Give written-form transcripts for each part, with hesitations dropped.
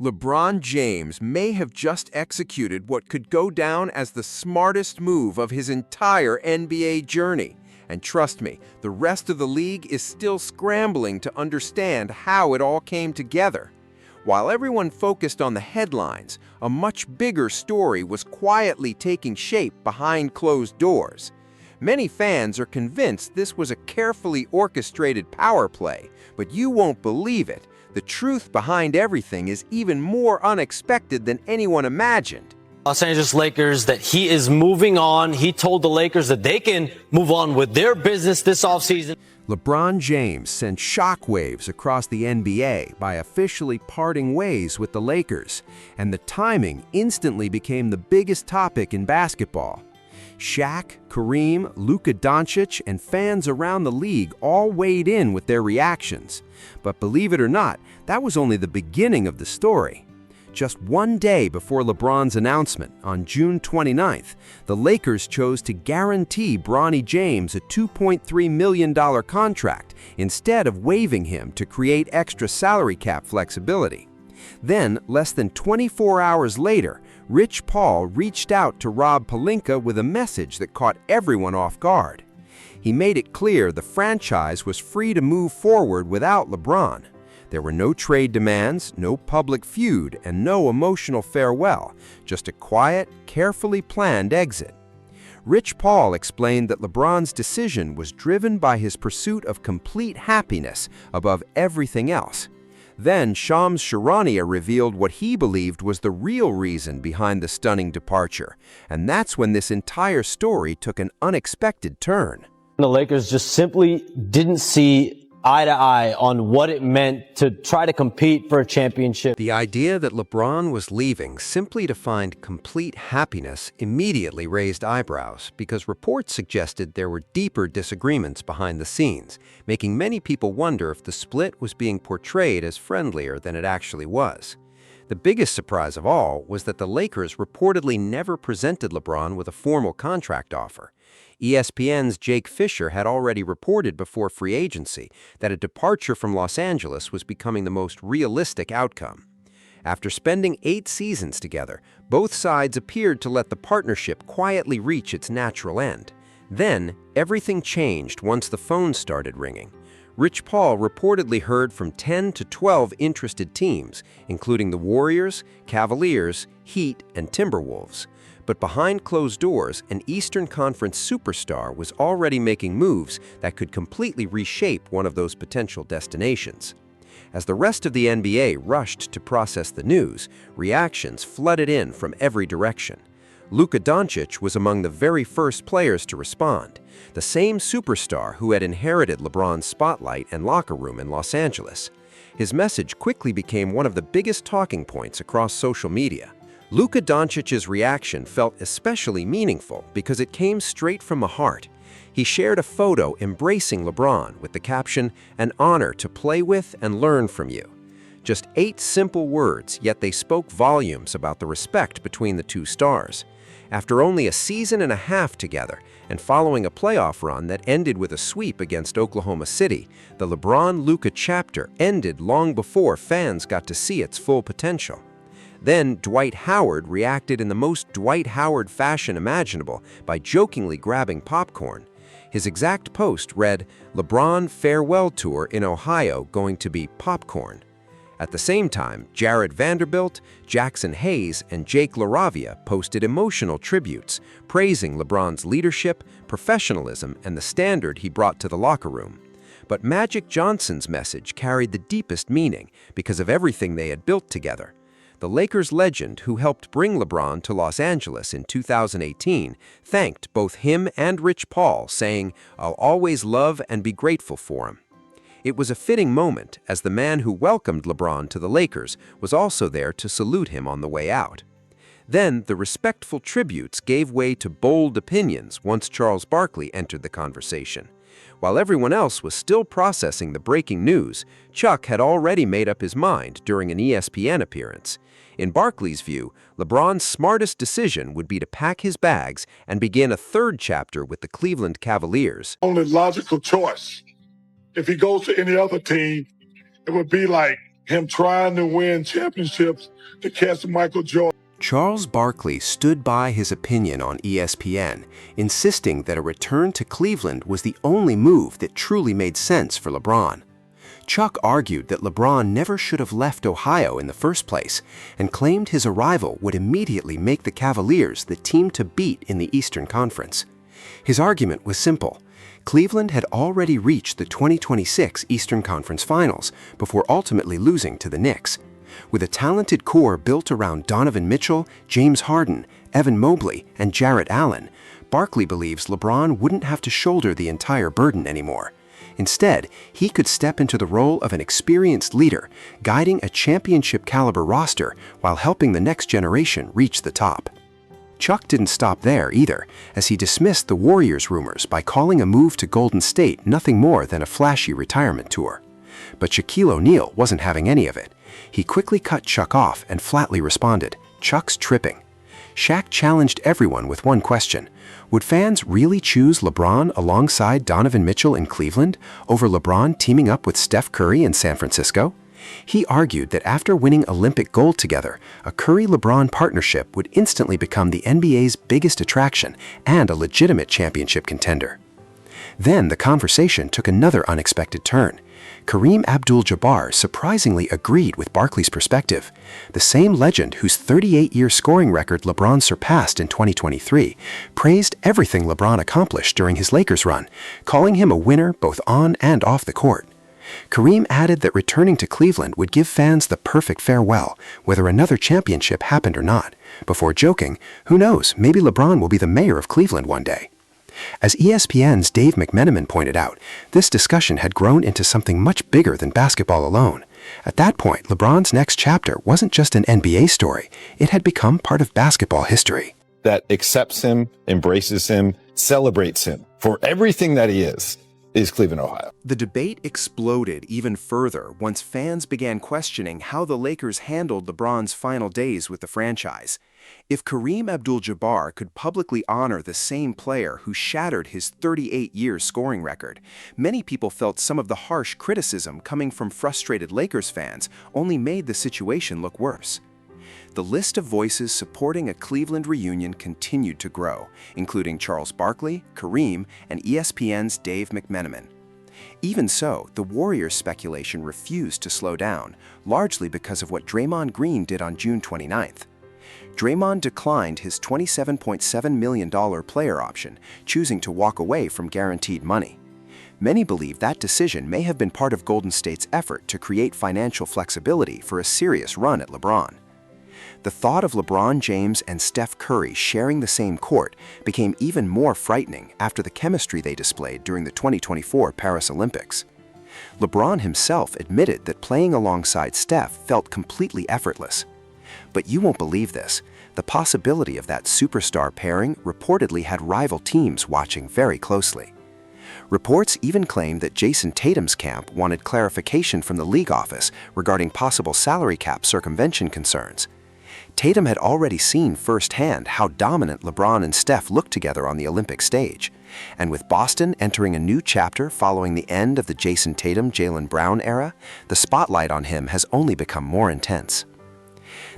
LeBron James may have just executed what could go down as the smartest move of his entire NBA journey. And trust me, the rest of the league is still scrambling to understand how it all came together. While everyone focused on the headlines, a much bigger story was quietly taking shape behind closed doors. Many fans are convinced this was a carefully orchestrated power play, but you won't believe it. The truth behind everything is even more unexpected than anyone imagined. Los Angeles Lakers that he is moving on. He told the Lakers that they can move on with their business this offseason. LeBron James sent shockwaves across the NBA by officially parting ways with the Lakers, and the timing instantly became the biggest topic in basketball. Shaq, Kareem, Luka Doncic, and fans around the league all weighed in with their reactions. But believe it or not, that was only the beginning of the story. Just one day before LeBron's announcement, on June 29th, the Lakers chose to guarantee Bronny James a $2.3 million contract instead of waiving him to create extra salary cap flexibility. Then, less than 24 hours later, Rich Paul reached out to Rob Pelinka with a message that caught everyone off guard. He made it clear the franchise was free to move forward without LeBron. There were no trade demands, no public feud, and no emotional farewell, just a quiet, carefully planned exit. Rich Paul explained that LeBron's decision was driven by his pursuit of complete happiness above everything else. Then Shams Charania revealed what he believed was the real reason behind the stunning departure, and that's when this entire story took an unexpected turn. The Lakers just simply didn't see eye to eye on what it meant to try to compete for a championship. The idea that LeBron was leaving simply to find complete happiness immediately raised eyebrows because reports suggested there were deeper disagreements behind the scenes, making many people wonder if the split was being portrayed as friendlier than it actually was. The biggest surprise of all was that the Lakers reportedly never presented LeBron with a formal contract offer. ESPN's Jake Fisher had already reported before free agency that a departure from Los Angeles was becoming the most realistic outcome. After spending 8 seasons together, both sides appeared to let the partnership quietly reach its natural end. Then, everything changed once the phone started ringing. Rich Paul reportedly heard from 10 to 12 interested teams, including the Warriors, Cavaliers, Heat, and Timberwolves. But behind closed doors, an Eastern Conference superstar was already making moves that could completely reshape one of those potential destinations. As the rest of the NBA rushed to process the news, reactions flooded in from every direction. Luka Doncic was among the very first players to respond, the same superstar who had inherited LeBron's spotlight and locker room in Los Angeles. His message quickly became one of the biggest talking points across social media. Luka Doncic's reaction felt especially meaningful because it came straight from the heart. He shared a photo embracing LeBron with the caption, "An honor to play with and learn from you." Just 8 simple words, yet they spoke volumes about the respect between the two stars. After only a season and a half together, and following a playoff run that ended with a sweep against Oklahoma City, the LeBron-Luka chapter ended long before fans got to see its full potential. Then Dwight Howard reacted in the most Dwight Howard fashion imaginable by jokingly grabbing popcorn. His exact post read, "LeBron farewell tour in Ohio going to be popcorn." At the same time, Jared Vanderbilt, Jackson Hayes, and Jake LaRavia posted emotional tributes, praising LeBron's leadership, professionalism, and the standard he brought to the locker room. But Magic Johnson's message carried the deepest meaning because of everything they had built together. The Lakers legend who helped bring LeBron to Los Angeles in 2018 thanked both him and Rich Paul, saying, "I'll always love and be grateful for him." It was a fitting moment, as the man who welcomed LeBron to the Lakers was also there to salute him on the way out. Then the respectful tributes gave way to bold opinions once Charles Barkley entered the conversation. While everyone else was still processing the breaking news, Chuck had already made up his mind during an ESPN appearance. In Barkley's view, LeBron's smartest decision would be to pack his bags and begin a third chapter with the Cleveland Cavaliers. Only logical choice. If he goes to any other team, it would be like him trying to win championships to catch Michael Jordan. Charles Barkley stood by his opinion on ESPN, insisting that a return to Cleveland was the only move that truly made sense for LeBron. Chuck argued that LeBron never should have left Ohio in the first place and claimed his arrival would immediately make the Cavaliers the team to beat in the Eastern Conference. His argument was simple. Cleveland had already reached the 2026 Eastern Conference Finals before ultimately losing to the Knicks. With a talented core built around Donovan Mitchell, James Harden, Evan Mobley, and Jarrett Allen, Barkley believes LeBron wouldn't have to shoulder the entire burden anymore. Instead, he could step into the role of an experienced leader, guiding a championship-caliber roster while helping the next generation reach the top. Chuck didn't stop there either, as he dismissed the Warriors rumors by calling a move to Golden State nothing more than a flashy retirement tour. But Shaquille O'Neal wasn't having any of it. He quickly cut Chuck off and flatly responded, "Chuck's tripping." Shaq challenged everyone with one question. Would fans really choose LeBron alongside Donovan Mitchell in Cleveland over LeBron teaming up with Steph Curry in San Francisco? He argued that after winning Olympic gold together, a Curry-LeBron partnership would instantly become the NBA's biggest attraction and a legitimate championship contender. Then the conversation took another unexpected turn. Kareem Abdul-Jabbar surprisingly agreed with Barkley's perspective. The same legend whose 38-year scoring record LeBron surpassed in 2023 praised everything LeBron accomplished during his Lakers run, calling him a winner both on and off the court. Kareem added that returning to Cleveland would give fans the perfect farewell, whether another championship happened or not, before joking, who knows, maybe LeBron will be the mayor of Cleveland one day. As ESPN's Dave McMenamin pointed out, this discussion had grown into something much bigger than basketball alone. At that point, LeBron's next chapter wasn't just an NBA story, it had become part of basketball history. That accepts him, embraces him, celebrates him for everything that he is Cleveland, Ohio. The debate exploded even further once fans began questioning how the Lakers handled LeBron's final days with the franchise. If Kareem Abdul-Jabbar could publicly honor the same player who shattered his 38-year scoring record, many people felt some of the harsh criticism coming from frustrated Lakers fans only made the situation look worse. The list of voices supporting a Cleveland reunion continued to grow, including Charles Barkley, Kareem, and ESPN's Dave McMenamin. Even so, the Warriors' speculation refused to slow down, largely because of what Draymond Green did on June 29th. Draymond declined his $27.7 million player option, choosing to walk away from guaranteed money. Many believe that decision may have been part of Golden State's effort to create financial flexibility for a serious run at LeBron. The thought of LeBron James and Steph Curry sharing the same court became even more frightening after the chemistry they displayed during the 2024 Paris Olympics. LeBron himself admitted that playing alongside Steph felt completely effortless. But you won't believe this. The possibility of that superstar pairing reportedly had rival teams watching very closely. Reports even claim that Jason Tatum's camp wanted clarification from the league office regarding possible salary cap circumvention concerns. Tatum had already seen firsthand how dominant LeBron and Steph looked together on the Olympic stage. And with Boston entering a new chapter following the end of the Jason Tatum-Jaylen Brown era, the spotlight on him has only become more intense.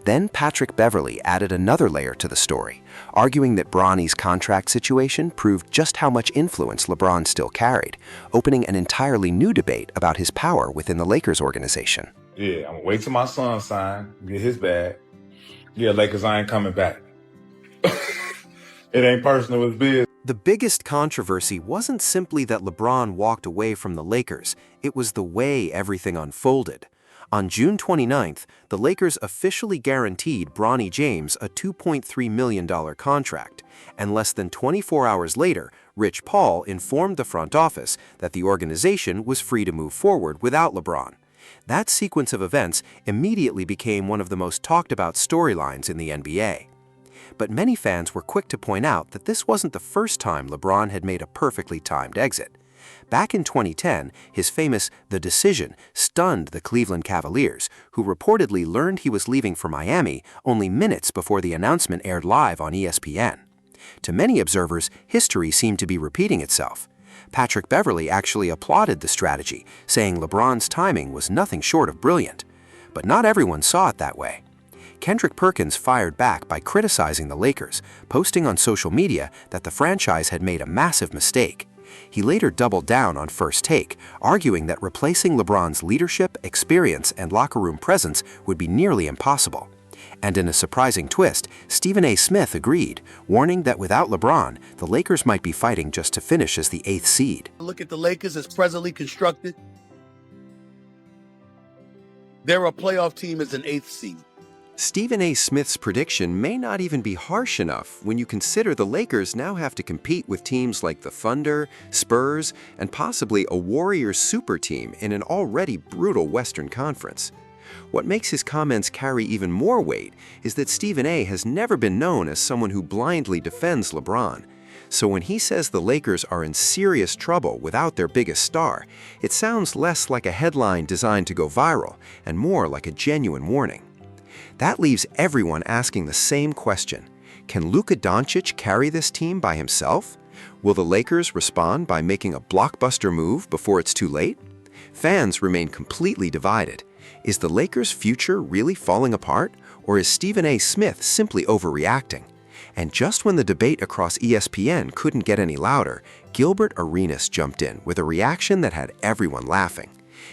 Then Patrick Beverley added another layer to the story, arguing that Bronny's contract situation proved just how much influence LeBron still carried, opening an entirely new debate about his power within the Lakers organization. Yeah, I'm gonna wait till my son sign, get his bag. Yeah, Lakers, I ain't coming back. It ain't personal, it's business. The biggest controversy wasn't simply that LeBron walked away from the Lakers, it was the way everything unfolded. On June 29th, the Lakers officially guaranteed Bronny James a $2.3 million contract, and less than 24 hours later, Rich Paul informed the front office that the organization was free to move forward without LeBron. That sequence of events immediately became one of the most talked about storylines in the NBA. But many fans were quick to point out that this wasn't the first time LeBron had made a perfectly timed exit. Back in 2010, his famous "The Decision" stunned the Cleveland Cavaliers, who reportedly learned he was leaving for Miami only minutes before the announcement aired live on ESPN. To many observers, history seemed to be repeating itself. Patrick Beverley actually applauded the strategy, saying LeBron's timing was nothing short of brilliant. but not everyone saw it that way. Kendrick Perkins fired back by criticizing the Lakers, posting on social media that the franchise had made a massive mistake. He later doubled down on First Take, arguing that replacing LeBron's leadership, experience, and locker room presence would be nearly impossible. And in a surprising twist, Stephen A. Smith agreed, warning that without LeBron, the Lakers might be fighting just to finish as the 8th seed. Look at the Lakers as presently constructed. They're a playoff team as an 8th seed. Stephen A. Smith's prediction may not even be harsh enough when you consider the Lakers now have to compete with teams like the Thunder, Spurs, and possibly a Warriors super team in an already brutal Western Conference. What makes his comments carry even more weight is that Stephen A. has never been known as someone who blindly defends LeBron. So when he says the Lakers are in serious trouble without their biggest star, it sounds less like a headline designed to go viral and more like a genuine warning. That leaves everyone asking the same question. Can Luka Doncic carry this team by himself? Will the Lakers respond by making a blockbuster move before it's too late? Fans remain completely divided. Is the Lakers' future really falling apart, or is Stephen A. Smith simply overreacting? And just when the debate across ESPN couldn't get any louder, Gilbert Arenas jumped in with a reaction that had everyone laughing.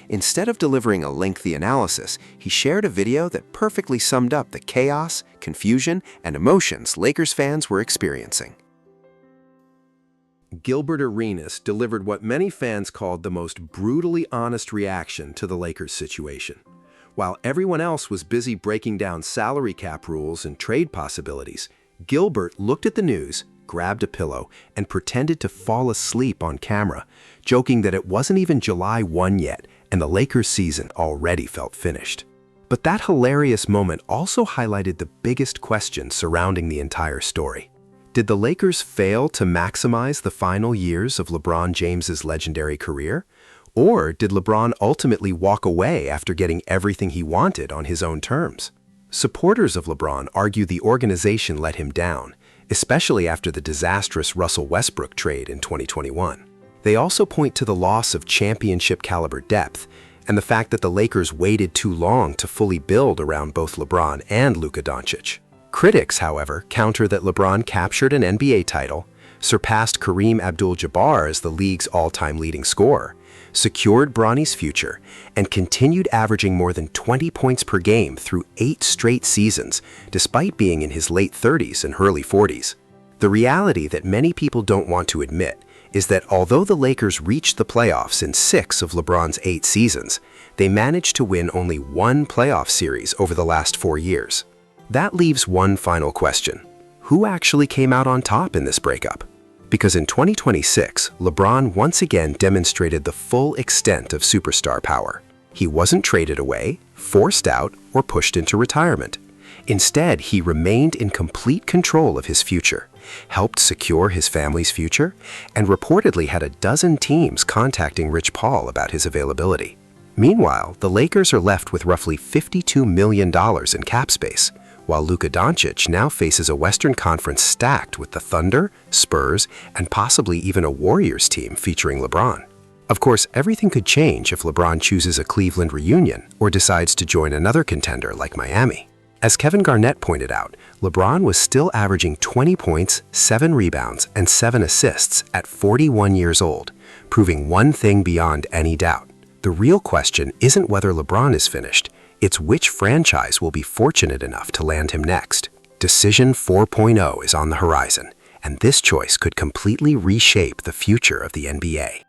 Instead of delivering a lengthy analysis, he shared a video that perfectly summed up the chaos, confusion, and emotions Lakers fans were experiencing. Gilbert Arenas delivered what many fans called the most brutally honest reaction to the Lakers situation. While everyone else was busy breaking down salary cap rules and trade possibilities, Gilbert looked at the news, grabbed a pillow, and pretended to fall asleep on camera, joking that it wasn't even July 1 yet, and the Lakers' season already felt finished. But that hilarious moment also highlighted the biggest question surrounding the entire story. Did the Lakers fail to maximize the final years of LeBron James's legendary career? Or did LeBron ultimately walk away after getting everything he wanted on his own terms? Supporters of LeBron argue the organization let him down, especially after the disastrous Russell Westbrook trade in 2021. They also point to the loss of championship-caliber depth and the fact that the Lakers waited too long to fully build around both LeBron and Luka Doncic. Critics, however, counter that LeBron captured an NBA title, surpassed Kareem Abdul-Jabbar as the league's all-time leading scorer, secured Bronny's future, and continued averaging more than 20 points per game through 8 straight seasons, despite being in his late 30s and early 40s. The reality that many people don't want to admit is that although the Lakers reached the playoffs in 6 of LeBron's 8 seasons, they managed to win only 1 playoff series over the last 4 years. That leaves one final question. Who actually came out on top in this breakup? Because in 2026, LeBron once again demonstrated the full extent of superstar power. He wasn't traded away, forced out, or pushed into retirement. Instead, he remained in complete control of his future, helped secure his family's future, and reportedly had a dozen teams contacting Rich Paul about his availability. Meanwhile, the Lakers are left with roughly $52 million in cap space, while Luka Doncic now faces a Western Conference stacked with the Thunder, Spurs, and possibly even a Warriors team featuring LeBron. Of course, everything could change if LeBron chooses a Cleveland reunion or decides to join another contender like Miami. As Kevin Garnett pointed out, LeBron was still averaging 20 points, 7 rebounds, and 7 assists at 41 years old, proving one thing beyond any doubt. The real question isn't whether LeBron is finished, it's which franchise will be fortunate enough to land him next. Decision 4.0 is on the horizon, and this choice could completely reshape the future of the NBA.